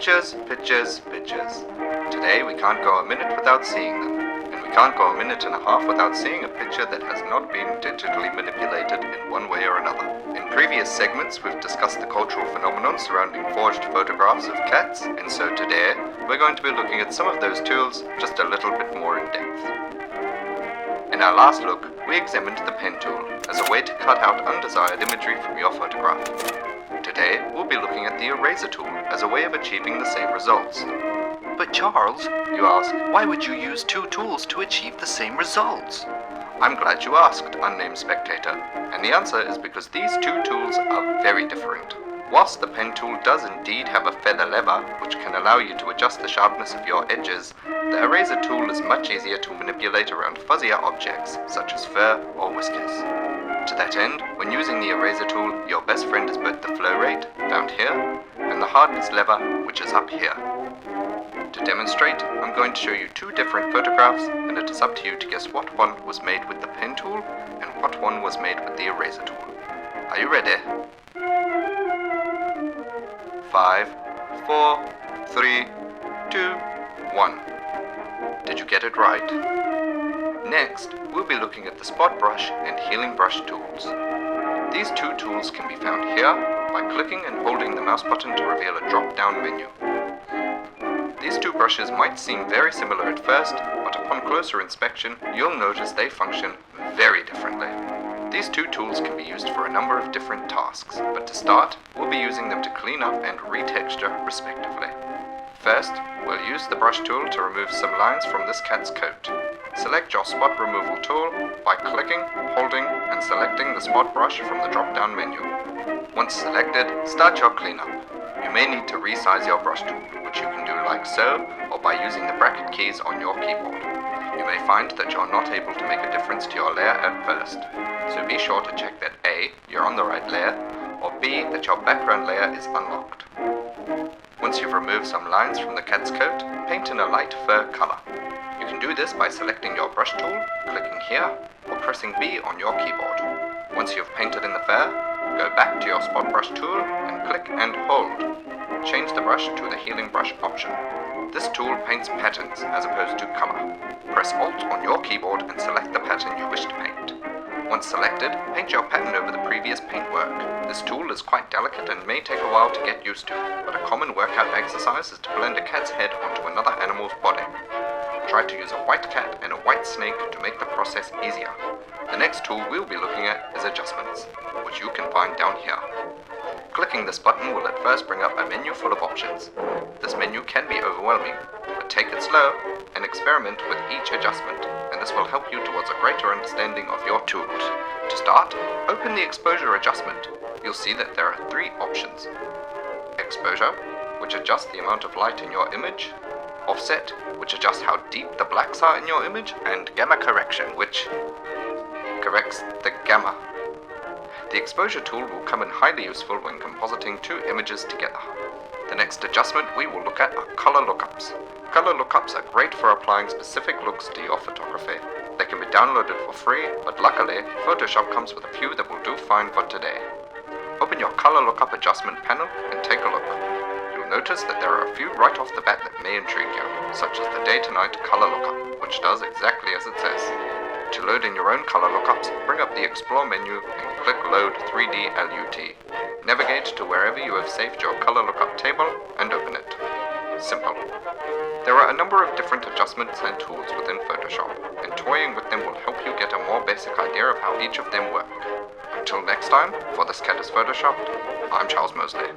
Pictures, pictures, pictures. Today we can't go a minute without seeing them. And we can't go a minute and a half without seeing a picture that has not been digitally manipulated in one way or another. In previous segments we've discussed the cultural phenomenon surrounding forged photographs of cats, and so today we're going to be looking at some of those tools just a little bit more in depth. In our last look, we examined the pen tool as a way to cut out undesired imagery from your photograph. Today, we'll be looking at the eraser tool as a way of achieving the same results. But Charles, you ask, why would you use two tools to achieve the same results? I'm glad you asked, unnamed spectator, and the answer is because these two tools are very different. Whilst the pen tool does indeed have a feather lever, which can allow you to adjust the sharpness of your edges, the eraser tool is much easier to manipulate around fuzzier objects, such as fur or whiskers. To that end, when using the eraser tool, your best friend is both the flow rate, found here, and the hardness lever, which is up here. To demonstrate, I'm going to show you two different photographs, and it is up to you to guess what one was made with the pen tool and what one was made with the eraser tool. Are you ready? 5, 4, 3, 2, 1. Did you get it right? Next, we'll be looking at the spot brush and healing brush tools. These two tools can be found here by clicking and holding the mouse button to reveal a drop-down menu. These two brushes might seem very similar at first, but upon closer inspection, you'll notice they function very differently. These two tools can be used for a number of different tasks, but to start, we'll be using them to clean up and retexture respectively. First, we'll use the brush tool to remove some lines from this cat's coat. Select your spot removal tool by clicking, holding, and selecting the spot brush from the drop-down menu. Once selected, start your cleanup. You may need to resize your brush tool, which you can do like so, or by using the bracket keys on your keyboard. You may find that you're not able to make a difference to your layer at first, so be sure to check that A, you're on the right layer, or B, that your background layer is unlocked. Once you've removed some lines from the cat's coat, paint in a light fur color. You can do this by selecting your brush tool, clicking here, or pressing B on your keyboard. Once you've painted in the fur, go back to your spot brush tool and click and hold. Change the brush to the healing brush option. This tool paints patterns as opposed to color. Press Alt on your keyboard and select the pattern you wish to paint. Once selected, paint your pattern over the previous paintwork. This tool is quite delicate and may take a while to get used to, but a common workout exercise is to blend a cat's head onto another animal's body. Try to use a white cat and a white snake to make the process easier. The next tool we'll be looking at is Adjustments, which you can find down here. Clicking this button will at first bring up a menu full of options. This menu can be overwhelming, but take it slow and experiment with each adjustment, and this will help you towards a greater understanding of your tools. To start, open the exposure adjustment. You'll see that there are three options. Exposure, which adjusts the amount of light in your image. Offset, which adjusts how deep the blacks are in your image. And gamma correction, which corrects the gamma. The exposure tool will come in highly useful when compositing two images together. The next adjustment we will look at are color lookups. Color lookups are great for applying specific looks to your photography. They can be downloaded for free, but luckily, Photoshop comes with a few that will do fine for today. Open your color lookup adjustment panel and take a look. You'll notice that there are a few right off the bat that may intrigue you, such as the day to night color lookup, which does exactly as it says. To load in your own color lookups, bring up the Explore menu and click Load 3D LUT. Navigate to wherever you have saved your color lookup table and open it. Simple. There are a number of different adjustments and tools within Photoshop, and toying with them will help you get a more basic idea of how each of them work. Until next time, for This Cat is Photoshopped, I'm Charles Mosley.